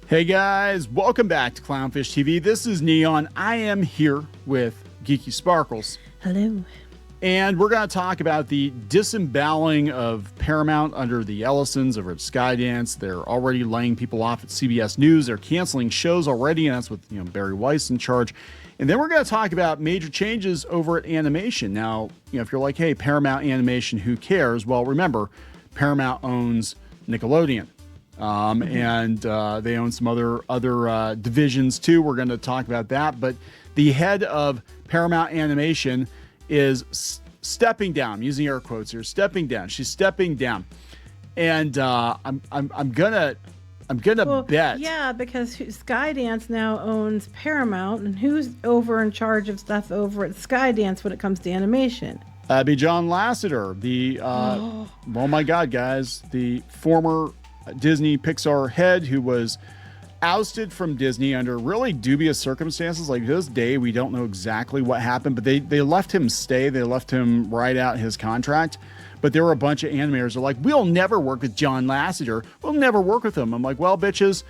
Hey guys, welcome back to Clownfish TV. This is Kneon. I am here with Geeky Sparkles. Hello. And we're going to talk about the disemboweling of Paramount under the Ellisons over at Skydance. They're already laying people off at CBS News. They're canceling shows already, and that's with Barry Weiss in charge. And then we're going to talk about major changes over at Animation. Now, if you're like, hey, Paramount Animation, who cares? Well, remember, Paramount owns Nickelodeon. And they own some other divisions too. We're going to talk about that. But the head of Paramount Animation is stepping down. I'm using air quotes here. Stepping down. She's stepping down. And I'm gonna bet. Yeah, because Skydance now owns Paramount, and who's over in charge of stuff over at Skydance when it comes to animation? That'd be John Lasseter, the oh my God, guys, the former Disney Pixar head who was ousted from Disney under really dubious circumstances. Like, to this day, we don't know exactly what happened, but they let him stay. They left him ride out his contract. But there were a bunch of animators who are like, we'll never work with John Lasseter. We'll never work with him. I'm like, well, bitches,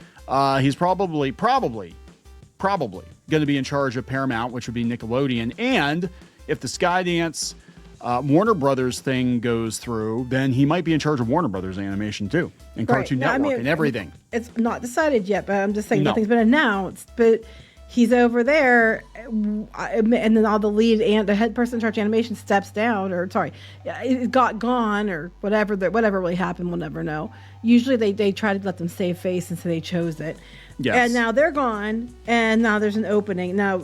he's probably going to be in charge of Paramount, which would be Nickelodeon. And if the Skydance Warner Brothers thing goes through, then he might be in charge of Warner Brothers Animation too, and Cartoon Network and everything. It's not decided yet, but I'm just saying nothing's been announced. But he's over there, and then all the lead and the head person in charge of animation steps down, or sorry, it got gone, or whatever really happened. We'll never know. Usually they try to let them save face, and so they chose it. Yes. And now they're gone, and now there's an opening. Now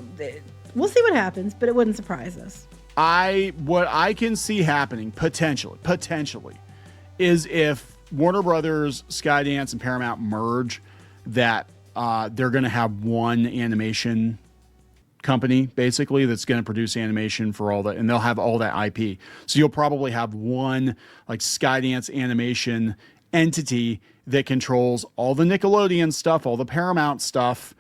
we'll see what happens, but it wouldn't surprise us. What I can see happening potentially is if Warner Brothers, Skydance, and Paramount merge, that they're going to have one animation company basically that's going to produce animation for all that, and they'll have all that IP. So you'll probably have one like Skydance animation entity that controls all the Nickelodeon stuff, all the Paramount stuff,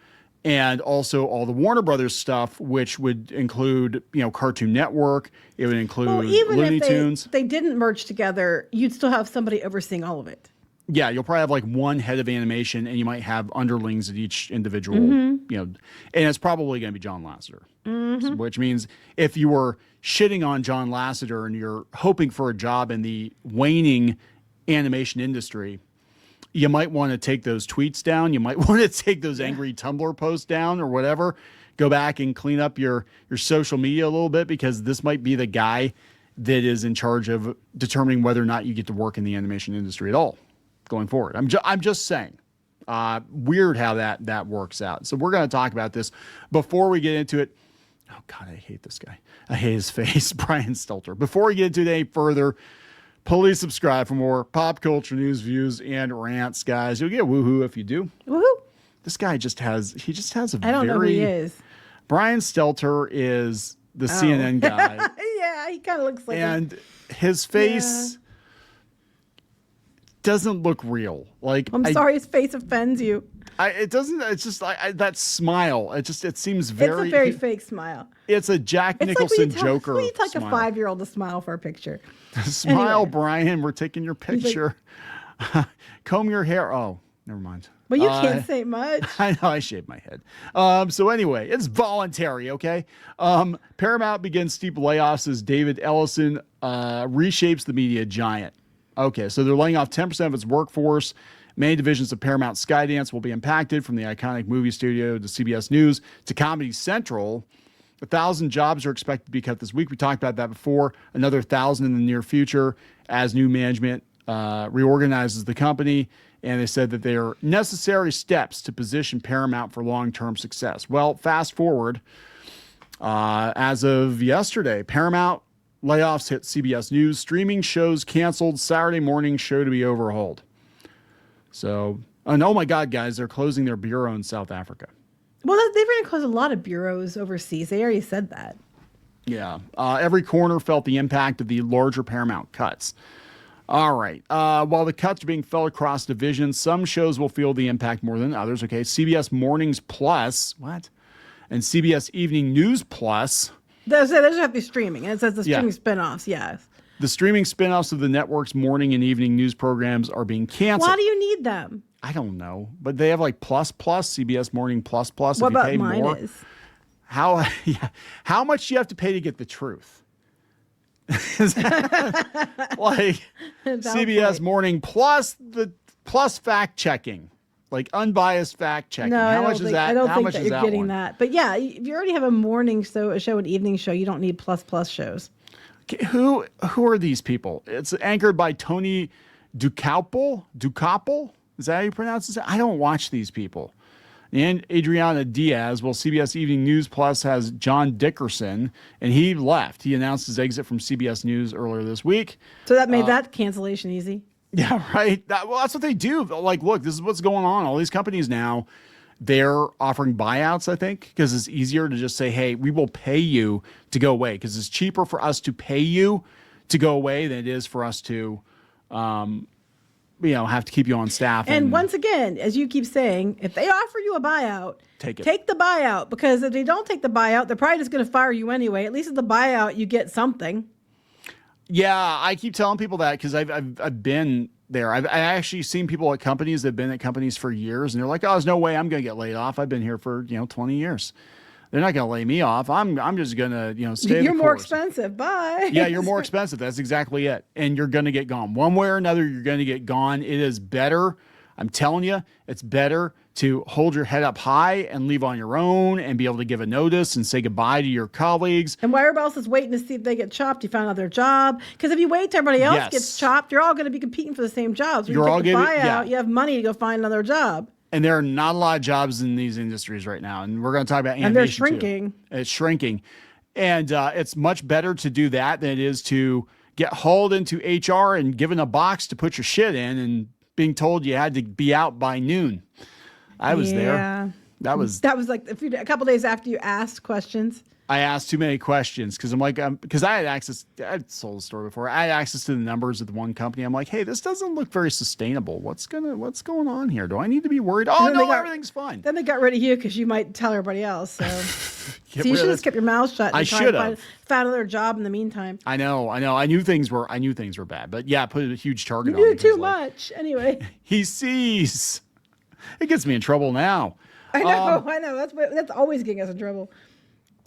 and also all the Warner Brothers stuff, which would include, Cartoon Network. It would include Looney Tunes. If they didn't merge together, you'd still have somebody overseeing all of it. Yeah, you'll probably have like one head of animation, and you might have underlings at each individual, and it's probably going to be John Lasseter, which means if you were shitting on John Lasseter and you're hoping for a job in the waning animation industry, you might want to take those tweets down. You might want to take those angry Tumblr posts down or whatever. Go back and clean up your social media a little bit, because this might be the guy that is in charge of determining whether or not you get to work in the animation industry at all going forward. I'm just saying. Weird how that works out. So we're going to talk about this before we get into it. Oh, God, I hate this guy. I hate his face, Brian Stelter. Before we get into it any further, please subscribe for more pop culture news, views, and rants, guys. You'll get woohoo if you do. Woohoo! This guy just has a I don't know who he is. Brian Stelter is the CNN guy. Yeah, he kind of looks like his face doesn't look real. Like, I'm sorry, his face offends you. It doesn't. It's just that smile. It seems very. It's a very fake smile. It's a Jack Nicholson Joker. You take smile. a 5-year-old to smile for a picture. Smile, anyway. Brian. We're taking your picture. Comb your hair. Oh, never mind. Well, you can't say much. I know. I shaved my head. So anyway, it's voluntary. Okay. Paramount begins steep layoffs as David Ellison reshapes the media giant. Okay, so they're laying off 10% of its workforce. Many divisions of Paramount Skydance will be impacted, from the iconic movie studio to CBS News to Comedy Central. 1,000 jobs are expected to be cut this week. We talked about that before. Another 1,000 in the near future as new management reorganizes the company. And they said that they are necessary steps to position Paramount for long-term success. Well, fast forward. As of yesterday, Paramount layoffs hit CBS News. Streaming shows canceled. Saturday morning show to be overhauled. So, and oh my God, guys, they're closing their bureau in South Africa. Well, they've already closed a lot of bureaus overseas. They already said that. Yeah. Every corner felt the impact of the larger Paramount cuts. All right. While the cuts are being felt across divisions, some shows will feel the impact more than others. Okay. CBS Mornings Plus, what? And CBS Evening News Plus. Those have to be streaming. And it says the streaming spinoffs, yes. The streaming spinoffs of the network's morning and evening news programs are being canceled. Why do you need them? I don't know, but they have like plus CBS Morning plus. What if you about pay mine more, is? How much do you have to pay to get the truth? Like CBS Morning plus the plus fact checking, like unbiased fact checking. No, how much is that? I don't how think much that is you're that getting one? that. But yeah, if you already have a morning show, an evening show, you don't need plus shows. Okay, who are these people? It's anchored by Tony Ducapel. Is that how you pronounce it? I don't watch these people. And Adriana Diaz. Well, CBS Evening News Plus has John Dickerson, and he left. He announced his exit from CBS News earlier this week. So that made that cancellation easy. Yeah, right. Well, that's what they do. Like, look, this is what's going on. All these companies now, they're offering buyouts, I think, because it's easier to just say, hey, we will pay you to go away, because it's cheaper for us to pay you to go away than it is for us to have to keep you on staff. And once again, as you keep saying, if they offer you a buyout, take the buyout, because if they don't take the buyout, they're probably just going to fire you anyway. At least with the buyout, you get something. Yeah, I keep telling people that because I've been there. I've actually seen people at companies that have been at companies for years, and they're like, "Oh, there's no way I'm going to get laid off. I've been here for 20 years. They're not going to lay me off. I'm just going to stay. You're more expensive. Bye. Yeah, you're more expensive. That's exactly it. And you're going to get gone one way or another. You're going to get gone. It is better. I'm telling you, it's better to hold your head up high and leave on your own and be able to give a notice and say goodbye to your colleagues. And why everybody else is waiting to see if they get chopped, you find out their job. Because if you wait till everybody else gets chopped, you're all going to be competing for the same jobs. When you take the buyout, you have money to go find another job. And there are not a lot of jobs in these industries right now. And we're going to talk about animation. And they're shrinking. Too. It's shrinking. And it's much better to do that than it is to get hauled into HR and given a box to put your shit in and being told you had to be out by noon. I was there. That was like a couple days after you asked questions. I asked too many questions because because I had access. I'd sold the store before. I had access to the numbers of the one company. I'm like, hey, this doesn't look very sustainable. What's going on here? Do I need to be worried? Oh no, everything's fine. Then they got rid of you because you might tell everybody else. So, you should have kept your mouth shut. And I should have found another job in the meantime. I know. I knew things were bad, but yeah, put a huge target on. You knew too much. Anyway, he sees. It gets me in trouble now. I know. That's always getting us in trouble.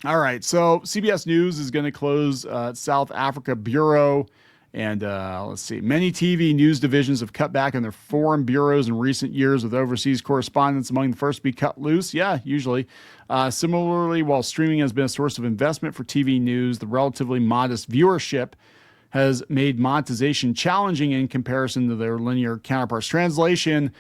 All right, so CBS News is going to close South Africa bureau, and let's see. Many TV news divisions have cut back on their foreign bureaus in recent years, with overseas correspondents among the first to be cut loose. Yeah, usually. Similarly, while streaming has been a source of investment for TV news, the relatively modest viewership has made monetization challenging in comparison to their linear counterparts. Translation: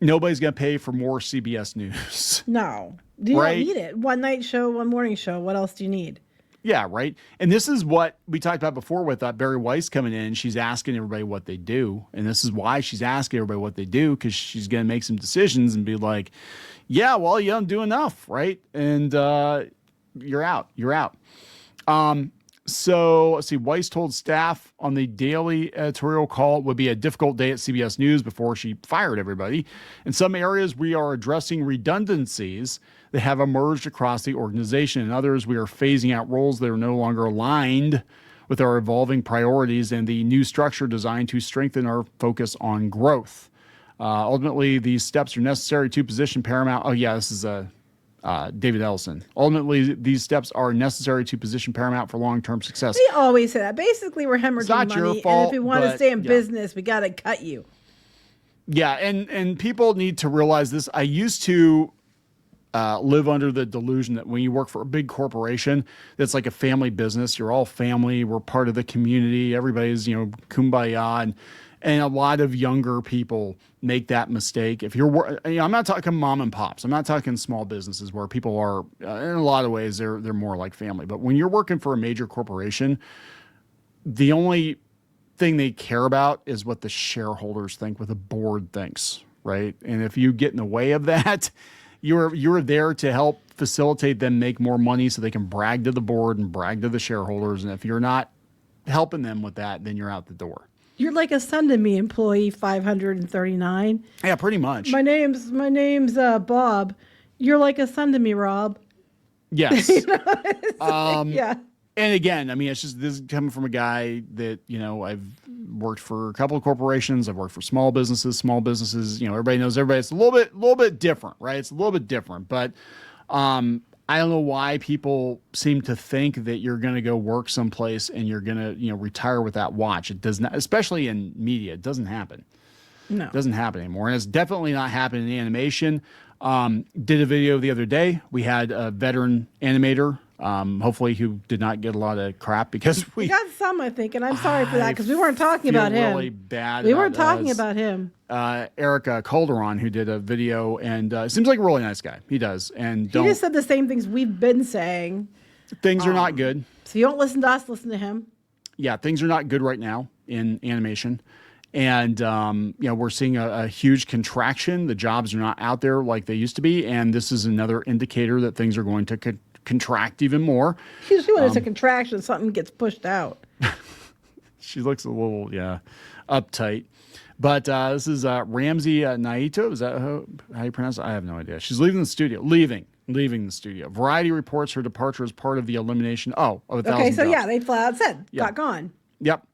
nobody's going to pay for more CBS News. No. You don't need it. One night show, one morning show. What else do you need? Yeah, right. And this is what we talked about before with Barry Weiss coming in. She's asking everybody what they do. And this is why she's asking everybody what they do, because she's going to make some decisions and be like, yeah, well, you don't do enough, right? And you're out. You're out. So let's see. Weiss told staff on the daily editorial call it would be a difficult day at CBS News before she fired everybody. In some areas, we are addressing redundancies that have emerged across the organization. In others, we are phasing out roles that are no longer aligned with our evolving priorities and the new structure designed to strengthen our focus on growth. Ultimately, these steps are necessary to position Paramount. Oh, yeah, this is David Ellison. Ultimately, these steps are necessary to position Paramount for long-term success. They always say that. Basically, we're hemorrhaging money, your fault, and if we want to stay in business, we got to cut you. Yeah, and people need to realize this. I used to live under the delusion that when you work for a big corporation, that's like a family business. You're all family. We're part of the community. Everybody's, kumbaya. And a lot of younger people make that mistake. If you're, I'm not talking mom and pops. I'm not talking small businesses where people are, in a lot of ways, they're more like family. But when you're working for a major corporation, the only thing they care about is what the shareholders think, what the board thinks, right? And if you get in the way of that, you're there to help facilitate them make more money so they can brag to the board and brag to the shareholders. And if you're not helping them with that, then you're out the door. You're like a son to me, employee 539. Yeah, pretty much. My name's Bob. You're like a son to me, Rob. Yes. Yeah. And again, I mean, it's just this is coming from a guy that, you know, I've worked for a couple of corporations. I've worked for small businesses. Small businesses, you know, everybody knows everybody. It's a little bit different, right? It's a little bit different. But I don't know why people seem to think that you're going to go work someplace and you're going to, you know, retire with that watch. It does not, especially in media. It doesn't happen. No, it doesn't happen anymore. And it's definitely not happening in animation. Did a video the other day. We had a veteran animator, hopefully who did not get a lot of crap because we got some, I think, and I'm sorry for that because we weren't talking about him. Really bad. We weren't talking about him. Erica Calderon, who did a video, and seems like a really nice guy. He does, and he just said the same things we've been saying. Things are not good. So you don't listen to us, listen to him. Yeah, things are not good right now in animation. And, you know, we're seeing a huge contraction. The jobs are not out there like they used to be. And this is another indicator that things are going to contract even more. Usually when it's a contraction, something gets pushed out. She looks a little, uptight. But this is Ramsey Naito. Is that how you pronounce it? I have no idea. She's leaving the studio. Leaving the studio. Variety reports her departure as part of the elimination. Of 1,000 Okay, so jobs. they flat out said, got gone. Yep.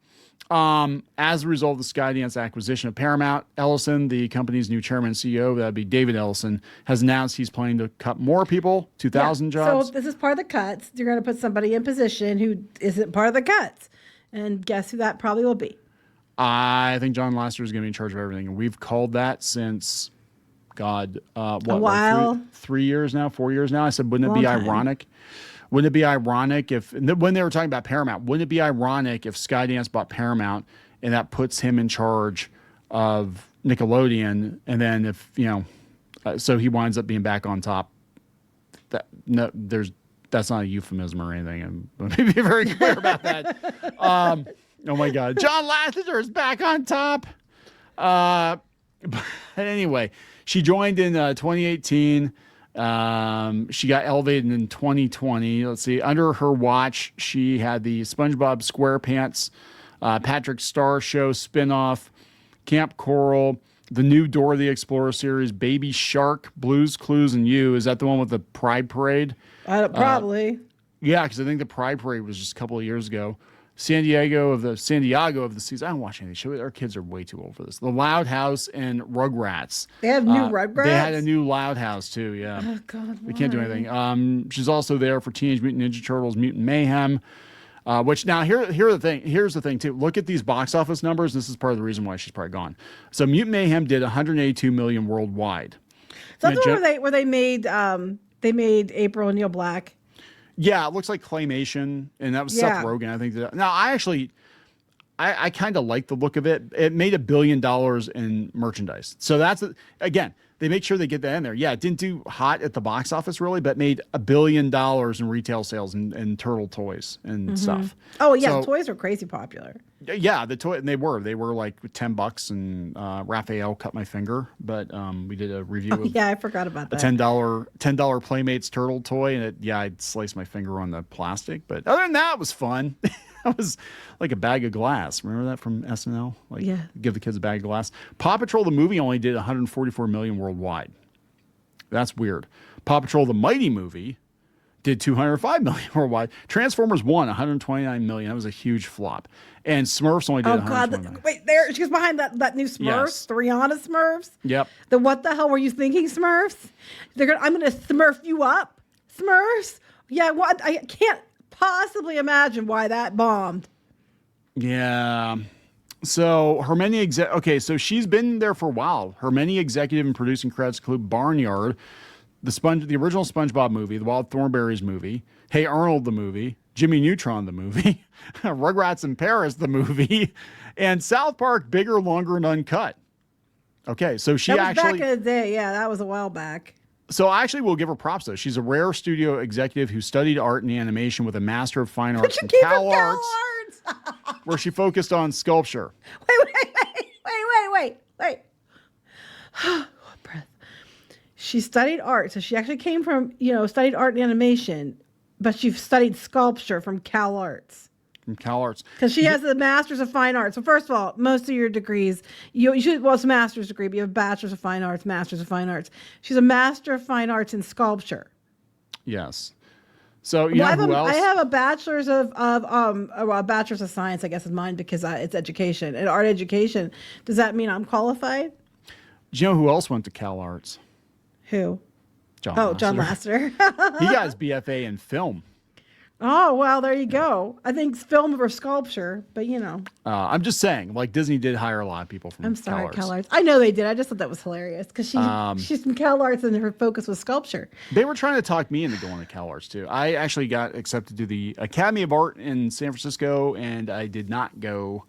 As a result of the Skydance acquisition of Paramount, Ellison, the company's new chairman and CEO, that'd be David Ellison, has announced he's planning to cut more people, 2,000 jobs. So this is part of the cuts. You're going to put somebody in position who isn't part of the cuts. And guess who that probably will be? I think John Lasseter is going to be in charge of everything. And we've called that since, a while. Like 3 years now, 4 years now. I said, wouldn't it be ironic? Wouldn't it be ironic if, when they were talking about Paramount, wouldn't it be ironic if Skydance bought Paramount and that puts him in charge of Nickelodeon, and then if, you know, so he winds up being back on top? That's not a euphemism or anything. And let me be very clear about that. Oh my God, John Lasseter is back on top. But anyway, she joined in 2018. She got elevated in 2020. Let's see. Under her watch, she had the SpongeBob SquarePants, Patrick Star Show spinoff, Camp Coral, the new Dora the Explorer series, Baby Shark, Blues Clues, and You. Is that the one with the Pride Parade? Probably. Yeah, because I think the Pride Parade was just a couple of years ago. San Diego of the season. I don't watch any of these shows. Our kids are way too old for this. The Loud House and Rugrats. They have new Rugrats? They had a new Loud House too, yeah. Oh, God, we can't do anything. She's also there for Teenage Mutant Ninja Turtles, Mutant Mayhem. Which now here's the thing too. Look at these box office numbers. This is part of the reason why she's probably gone. So Mutant Mayhem did 182 million worldwide. So that's where they made April O'Neil Black. Yeah, it looks like claymation, and that was Seth Rogen. I think now I kind of like the look of it. It made $1 billion in merchandise, so that's again, they make sure they get that in there. Yeah, it didn't do hot at the box office really, but made $1 billion in retail sales and turtle toys and stuff. Oh yeah, so, toys are crazy popular. Yeah, they were like $10, and Raphael cut my finger, but we did a review of I forgot about that. A $10 Playmates turtle toy, and I'd sliced my finger on the plastic, but other than that, it was fun. It was like a bag of glass. Remember that from SNL? Like, give the kids a bag of glass. Paw Patrol the movie only did 144 million worldwide. That's weird. Paw Patrol the Mighty movie did 205 million worldwide. Transformers 129 million. That was a huge flop. And Smurfs only did 120 million. Wait, there she was behind that new Smurfs, Yes. the Rihanna Smurfs. Yep. The what the hell were you thinking, Smurfs? I'm gonna Smurf you up, Smurfs. Yeah, what? I can't possibly imagine why that bombed. Yeah. So her many so she's been there for a while. Her many executive and producing credits include Barnyard, the original SpongeBob movie, the Wild Thornberrys movie, Hey Arnold the movie, Jimmy Neutron the movie, Rugrats in Paris the movie, and South Park Bigger, Longer, and Uncut. Okay, so she that was back in the day. Yeah, that was a while back. So I actually will give her props though. She's a rare studio executive who studied art and animation with a Master of Fine Arts from Cal Arts, where she focused on sculpture. Wait. Breath. She studied art, so she actually came from studied art and animation, but she studied sculpture from Cal Arts. From Cal Arts. Because she has the Masters of Fine Arts. So first of all, most of your degrees, you should, it's a master's degree, but you have Bachelor's of Fine Arts, Masters of Fine Arts. She's a Master of Fine Arts in sculpture. Yes. So you know who else? I have a bachelor's a bachelor's of science, I guess is mine because it's education and art education. Does that mean I'm qualified? Do you know who else went to Cal Arts? Who? John Lasseter. John Lasseter. He got his BFA in film. Oh, well, there you go. I think film over sculpture, but you know. I'm just saying, like Disney did hire a lot of people from Cal Arts. Arts. I know they did. I just thought that was hilarious because she's from Cal Arts and her focus was sculpture. They were trying to talk me into going to Cal Arts too. I actually got accepted to the Academy of Art in San Francisco, and I did not go.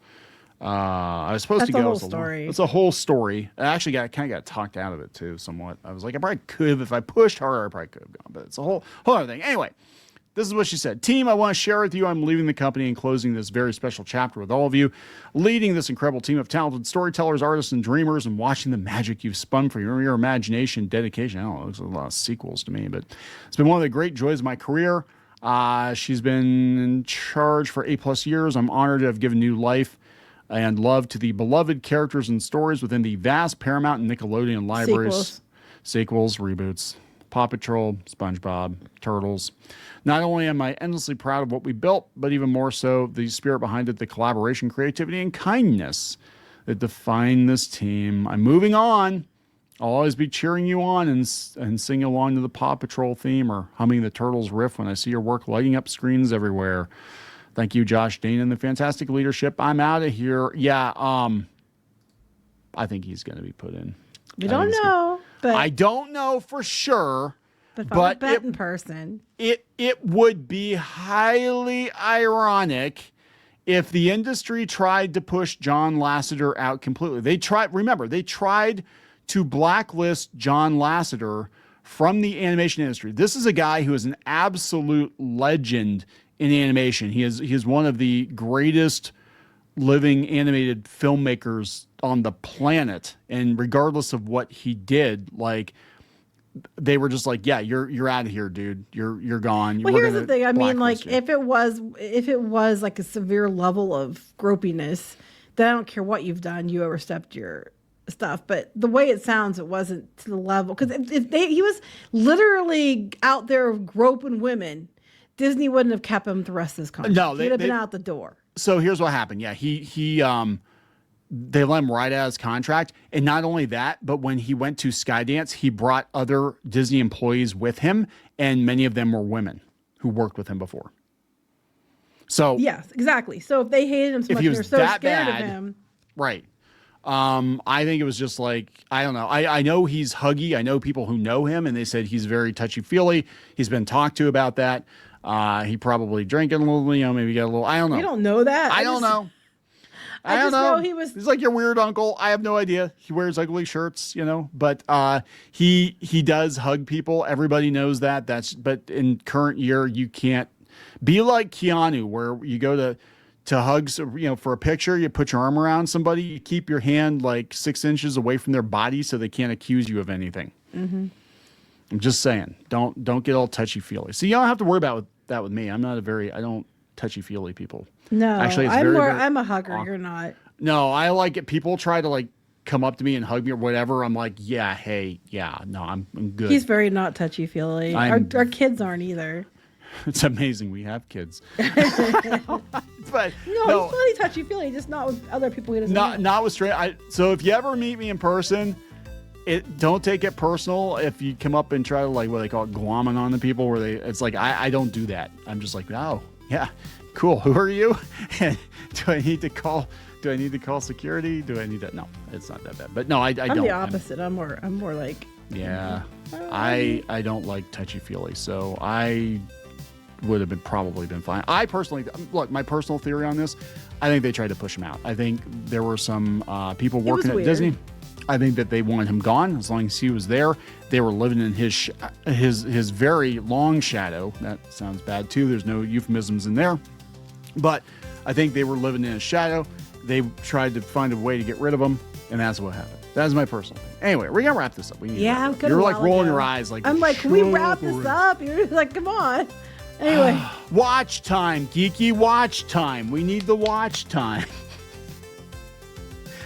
I was supposed to go. That's a whole story. It's a whole story. I actually kind of got talked out of it too, somewhat. I was like, I probably could have, if I pushed harder, I probably could have gone, but it's a whole other thing. Anyway. This is what she said. Team, I want to share with you I'm leaving the company and closing this very special chapter with all of you, leading this incredible team of talented storytellers, artists, and dreamers, and watching the magic you've spun for your imagination and dedication. I don't know, there's a lot of sequels to me, but it's been one of the great joys of my career. She's been in charge for 8+ years. I'm honored to have given new life and love to the beloved characters and stories within the vast Paramount and Nickelodeon libraries. Sequels, reboots, Paw Patrol, SpongeBob, Turtles. Not only am I endlessly proud of what we built, but even more so the spirit behind it, the collaboration, creativity, and kindness that define this team. I'm moving on. I'll always be cheering you on and singing along to the Paw Patrol theme or humming the Turtles riff when I see your work lighting up screens everywhere. Thank you, Josh Dane, and the fantastic leadership. I'm out of here. Yeah, I think he's going to be put in. We don't know, but I don't know for sure. But if I'm a betting person, it would be highly ironic if the industry tried to push John Lasseter out completely. They tried to blacklist John Lasseter from the animation industry. This is a guy who is an absolute legend in animation. He is one of the greatest living animated filmmakers on the planet, and regardless of what he did, like, they were just like, yeah, you're out of here, dude. You're gone. Well, here's the thing. I mean, like, if it was like a severe level of gropiness, then I don't care what you've done. You overstepped your stuff. But the way it sounds, it wasn't to the level, because if he was literally out there groping women, Disney wouldn't have kept him the rest of his contract. No, he'd have been out the door. So here's what happened. Yeah, they let him right out of his contract. And not only that, but when he went to Skydance, he brought other Disney employees with him, and many of them were women who worked with him before. So yes, exactly. So if they hated him so much and they're so scared of him. Right. I think it was just like, I don't know. I know he's huggy. I know people who know him, and they said he's very touchy-feely. He's been talked to about that. He probably drinking a little, maybe got a little, I don't know. You don't know that. I don't know. I don't know. He's like your weird uncle. I have no idea. He wears ugly shirts, but he does hug people. Everybody knows that. But in current year, you can't be like Keanu, where you go to hugs, for a picture, you put your arm around somebody, you keep your hand like 6 inches away from their body so they can't accuse you of anything. Mm-hmm. I'm just saying, don't get all touchy-feely. See, you don't have to worry about that with me. I don't touchy-feely people. No, actually, I'm a hugger. You're not. No, I like it. People try to like come up to me and hug me or whatever. I'm like, yeah, hey, yeah, no, I'm good. He's very not touchy-feely. Our kids aren't either. It's amazing we have kids. But no, he's really touchy-feely, just not with other people he doesn't know. Not with straight. So if you ever meet me in person, don't take it personal if you come up and try to, like, what they call it, glomming on the people, where it's like, I don't do that. I'm just like, oh, yeah, cool. Who are you? And do I need to call security? Do I need to? No, it's not that bad. But no, I don't. I'm the opposite. I'm more like. Yeah, I don't like touchy-feely, so I would have probably been fine. I personally, look, my personal theory on this, I think they tried to push him out. I think there were some people working at Disney. I think that they wanted him gone as long as he was there. They were living in his very long shadow. That sounds bad too. There's no euphemisms in there. But I think they were living in his shadow. They tried to find a way to get rid of him, and that's what happened. That's my personal thing. Anyway, we're gonna wrap this up. You're like rolling your eyes, like, I'm like, can we wrap this up? You're like, come on. Anyway, watch time, geeky watch time. We need the watch time.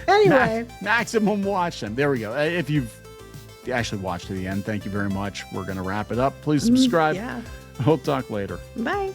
Anyway, maximum watch time. There we go. If you've actually watched to the end, thank you very much. We're gonna wrap it up. Please subscribe. Yeah. We'll talk later. Bye.